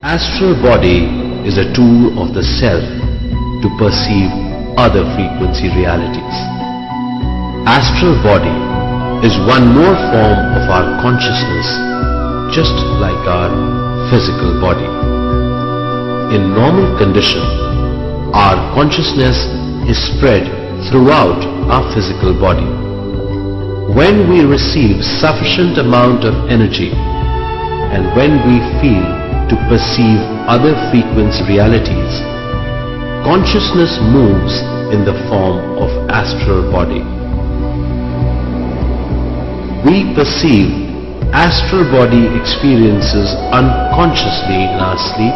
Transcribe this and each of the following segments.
Astral body is a tool of the self to perceive other frequency realities. Astral body is one more form of our consciousness, just like our physical body. In normal condition, our consciousness is spread throughout our physical body. When we receive sufficient amount of energy and when we feel to perceive other frequency realities, consciousness moves in the form of astral body. We perceive astral body experiences unconsciously in our sleep,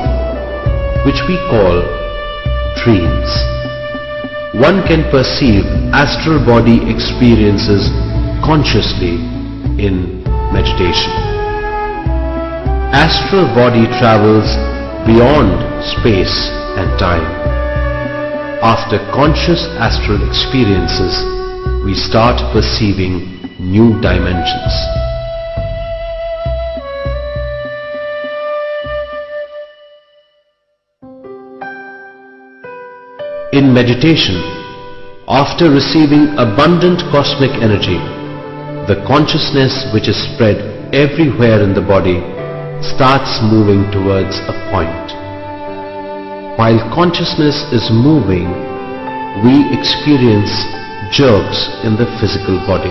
which we call dreams. One can perceive astral body experiences consciously in meditation. Astral body travels beyond space and time. After conscious astral experiences, we start perceiving new dimensions. In meditation, after receiving abundant cosmic energy, the consciousness which is spread everywhere in the body starts moving towards a point. While consciousness is moving, we experience jerks in the physical body.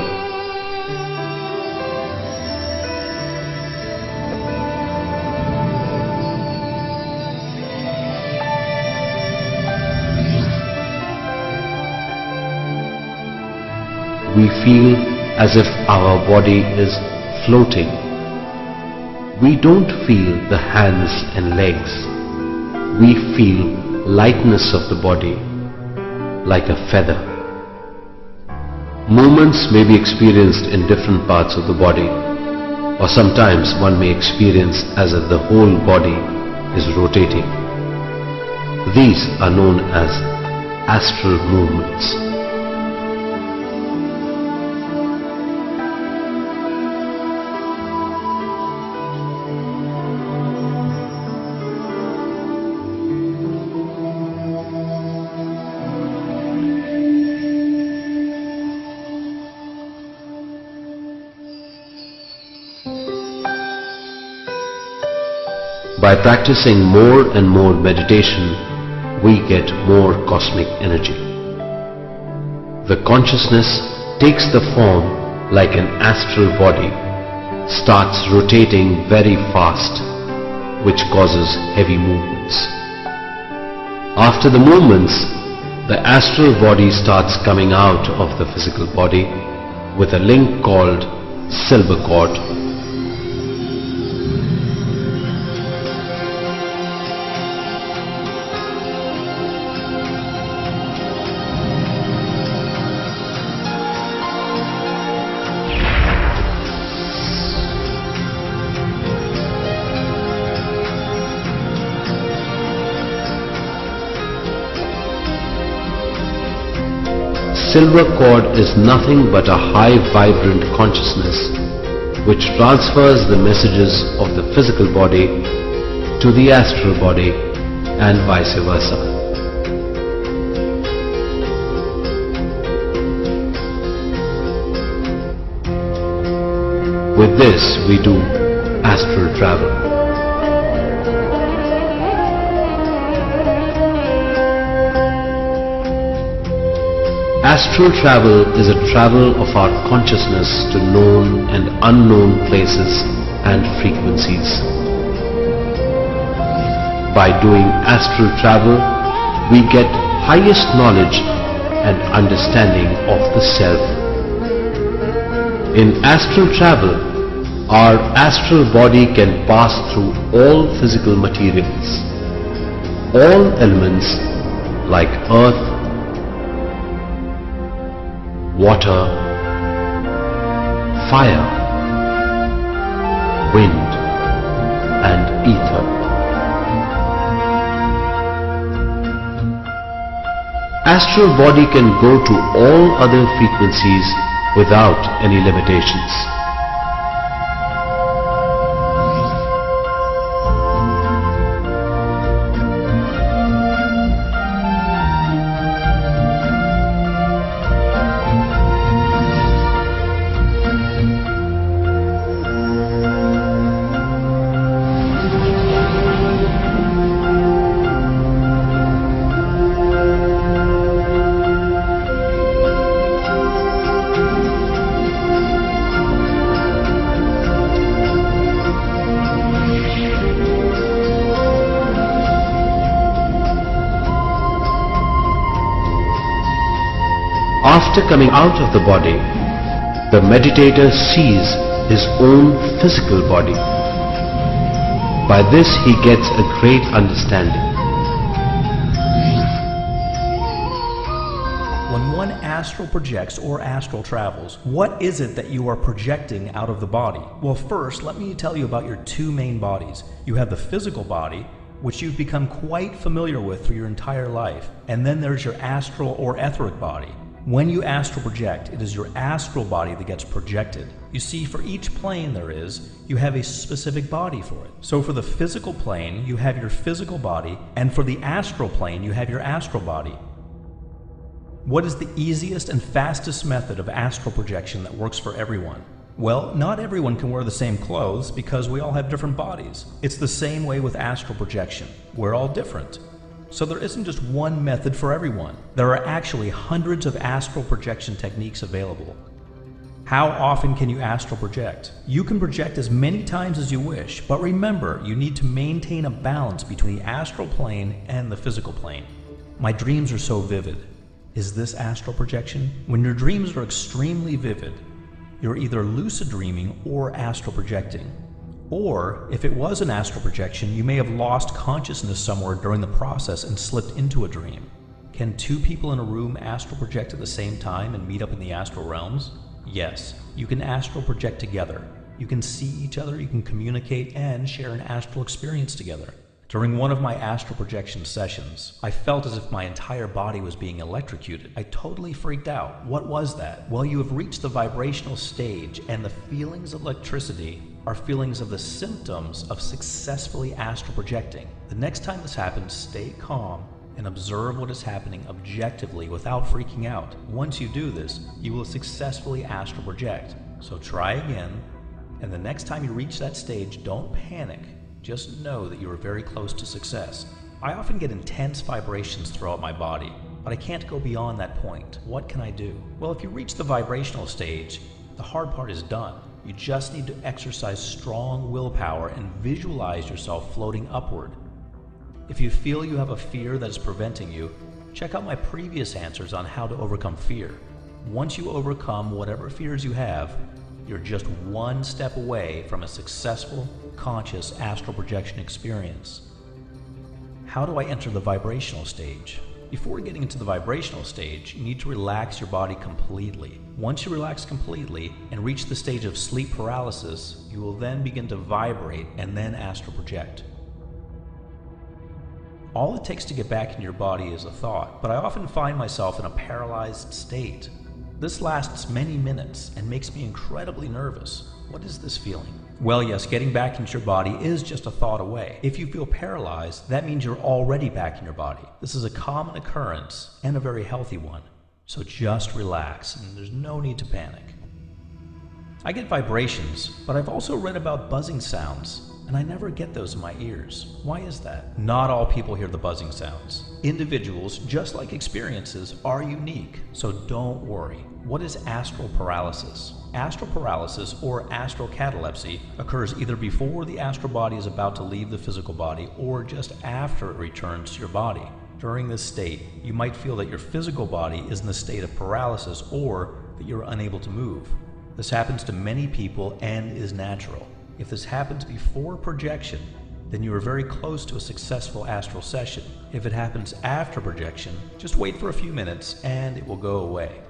We feel as if our body is floating. We don't feel the hands and legs. We feel lightness of the body, like a feather. Movements may be experienced in different parts of the body, or sometimes one may experience as if the whole body is rotating. These are known as astral movements. By practicing more and more meditation, we get more cosmic energy. The consciousness takes the form like an astral body, starts rotating very fast, which causes heavy movements. After the movements, the astral body starts coming out of the physical body with a link called silver cord. Silver cord is nothing but a high vibrant consciousness which transfers the messages of the physical body to the astral body and vice versa. With this we do astral travel. Astral travel is a travel of our consciousness to known and unknown places and frequencies. By doing astral travel, we get highest knowledge and understanding of the self. In astral travel, our astral body can pass through all physical materials. All elements like earth, water, fire, wind and ether. Astral body can go to all other frequencies without any limitations. After coming out of the body, the meditator sees his own physical body. By this he gets a great understanding. When one astral projects or astral travels, what is it that you are projecting out of the body? Well, first, let me tell you about your two main bodies. You have the physical body, which you've become quite familiar with through your entire life. And then there's your astral or etheric body. When you astral project, it is your astral body that gets projected. You see, for each plane there is, you have a specific body for it. So for the physical plane, you have your physical body, and for the astral plane, you have your astral body. What is the easiest and fastest method of astral projection that works for everyone? Well, not everyone can wear the same clothes because we all have different bodies. It's the same way with astral projection. We're all different. So there isn't just one method for everyone. There are actually hundreds of astral projection techniques available. How often can you astral project? You can project as many times as you wish, but remember, you need to maintain a balance between the astral plane and the physical plane. My dreams are so vivid. Is this astral projection? When your dreams are extremely vivid, you're either lucid dreaming or astral projecting. Or, if it was an astral projection, you may have lost consciousness somewhere during the process and slipped into a dream. Can two people in a room astral project at the same time and meet up in the astral realms? Yes, you can astral project together. You can see each other, you can communicate, and share an astral experience together. During one of my astral projection sessions, I felt as if my entire body was being electrocuted. I totally freaked out. What was that? Well, you have reached the vibrational stage, and the feelings of electricity are feelings of the symptoms of successfully astral projecting. The next time this happens, stay calm and observe what is happening objectively without freaking out. Once you do this, you will successfully astral project. So try again, and the next time you reach that stage, don't panic. Just know that you are very close to success. I often get intense vibrations throughout my body, but I can't go beyond that point. What can I do? Well, if you reach the vibrational stage, the hard part is done. You just need to exercise strong willpower and visualize yourself floating upward. If you feel you have a fear that is preventing you, check out my previous answers on how to overcome fear. Once you overcome whatever fears you have, you're just one step away from a successful, conscious astral projection experience. How do I enter the vibrational stage? Before getting into the vibrational stage, you need to relax your body completely. Once you relax completely and reach the stage of sleep paralysis, you will then begin to vibrate and then astral project. All it takes to get back in your body is a thought, but I often find myself in a paralyzed state. This lasts many minutes and makes me incredibly nervous. What is this feeling? Well, yes, getting back into your body is just a thought away. If you feel paralyzed, that means you're already back in your body. This is a common occurrence and a very healthy one. So just relax, and there's no need to panic. I get vibrations, but I've also read about buzzing sounds, and I never get those in my ears. Why is that? Not all people hear the buzzing sounds. Individuals, just like experiences, are unique, so don't worry. What is astral paralysis? Astral paralysis, or astral catalepsy, occurs either before the astral body is about to leave the physical body or just after it returns to your body. During this state, you might feel that your physical body is in a state of paralysis or that you're unable to move. This happens to many people and is natural. If this happens before projection, then you are very close to a successful astral session. If it happens after projection, just wait for a few minutes and it will go away.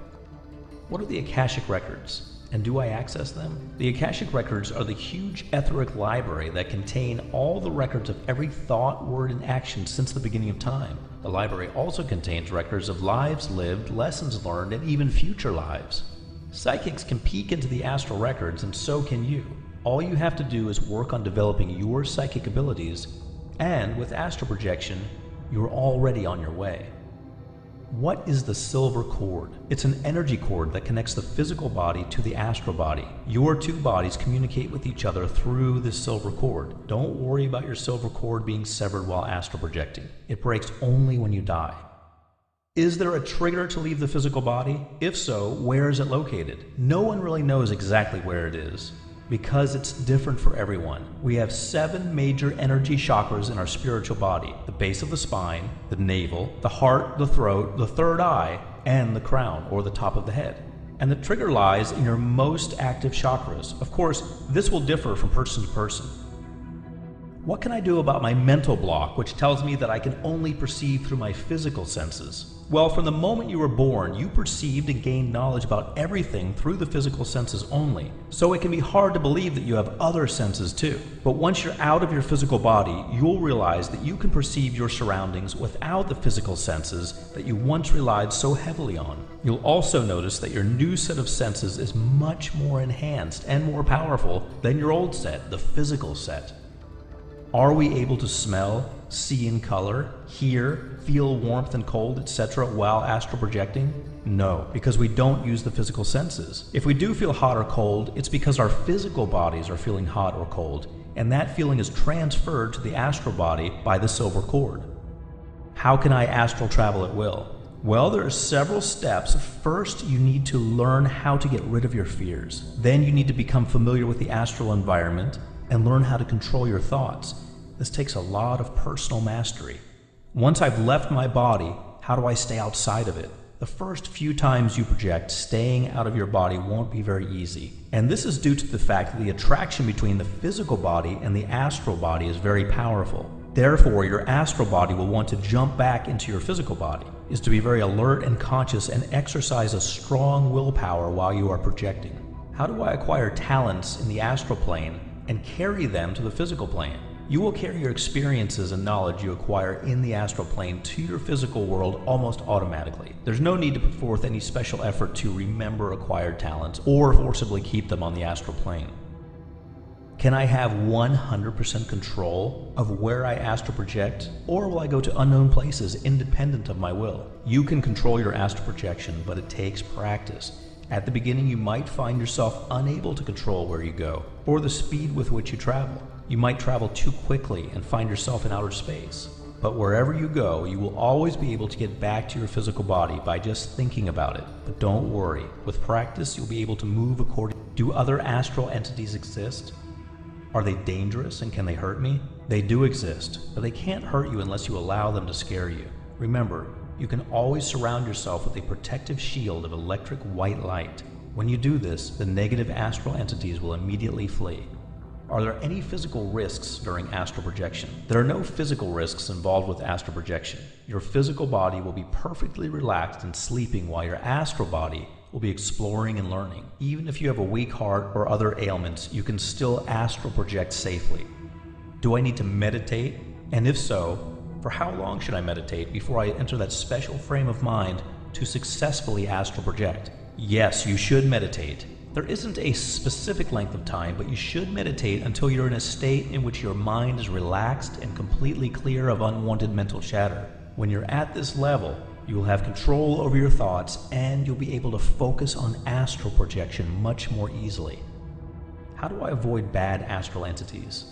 What are the Akashic Records, and do I access them? The Akashic Records are the huge etheric library that contain all the records of every thought, word, and action since the beginning of time. The library also contains records of lives lived, lessons learned, and even future lives. Psychics can peek into the astral records, and so can you. All you have to do is work on developing your psychic abilities, and with astral projection, you're already on your way. What is the silver cord? It's an energy cord that connects the physical body to the astral body. Your two bodies communicate with each other through this silver cord. Don't worry about your silver cord being severed while astral projecting. It breaks only when you die. Is there a trigger to leave the physical body? If so, where is it located? No one really knows exactly where it is, because it's different for everyone. We have 7 major energy chakras in our spiritual body: the base of the spine, the navel, the heart, the throat, the third eye, and the crown, or the top of the head. And the trigger lies in your most active chakras. Of course, this will differ from person to person. What can I do about my mental block, which tells me that I can only perceive through my physical senses? Well, from the moment you were born, you perceived and gained knowledge about everything through the physical senses only. So it can be hard to believe that you have other senses too. But once you're out of your physical body, you'll realize that you can perceive your surroundings without the physical senses that you once relied so heavily on. You'll also notice that your new set of senses is much more enhanced and more powerful than your old set, the physical set. Are we able to smell, see in color, hear, feel warmth and cold, etc. while astral projecting? No, because we don't use the physical senses. If we do feel hot or cold, it's because our physical bodies are feeling hot or cold, and that feeling is transferred to the astral body by the silver cord. How can I astral travel at will? Well, there are several steps. First, you need to learn how to get rid of your fears. Then you need to become familiar with the astral environment and learn how to control your thoughts. This takes a lot of personal mastery. Once I've left my body, how do I stay outside of it? The first few times you project, staying out of your body won't be very easy. And this is due to the fact that the attraction between the physical body and the astral body is very powerful. Therefore, your astral body will want to jump back into your physical body, is to be very alert and conscious and exercise a strong willpower while you are projecting. How do I acquire talents in the astral plane and carry them to the physical plane? You will carry your experiences and knowledge you acquire in the astral plane to your physical world almost automatically. There's no need to put forth any special effort to remember acquired talents or forcibly keep them on the astral plane. Can I have 100% control of where I astral project, or will I go to unknown places independent of my will? You can control your astral projection, but it takes practice. At the beginning, you might find yourself unable to control where you go, or the speed with which you travel. You might travel too quickly and find yourself in outer space. But wherever you go, you will always be able to get back to your physical body by just thinking about it. But don't worry, with practice, you'll be able to move accordingly. Do other astral entities exist? Are they dangerous and can they hurt me? They do exist, but they can't hurt you unless you allow them to scare you. Remember, you can always surround yourself with a protective shield of electric white light. When you do this, the negative astral entities will immediately flee. Are there any physical risks during astral projection? There are no physical risks involved with astral projection. Your physical body will be perfectly relaxed and sleeping while your astral body will be exploring and learning. Even if you have a weak heart or other ailments, you can still astral project safely. Do I need to meditate? And if so, for how long should I meditate before I enter that special frame of mind to successfully astral project? Yes, you should meditate. There isn't a specific length of time, but you should meditate until you're in a state in which your mind is relaxed and completely clear of unwanted mental chatter. When you're at this level, you will have control over your thoughts and you'll be able to focus on astral projection much more easily. How do I avoid bad astral entities?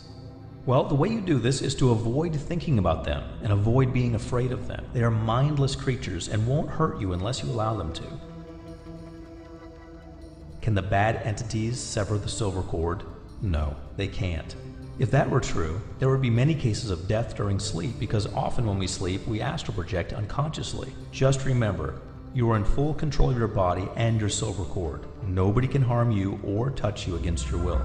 Well, the way you do this is to avoid thinking about them and avoid being afraid of them. They are mindless creatures and won't hurt you unless you allow them to. Can the bad entities sever the silver cord? No, they can't. If that were true, there would be many cases of death during sleep because often when we sleep, we astral project unconsciously. Just remember, you are in full control of your body and your silver cord. Nobody can harm you or touch you against your will.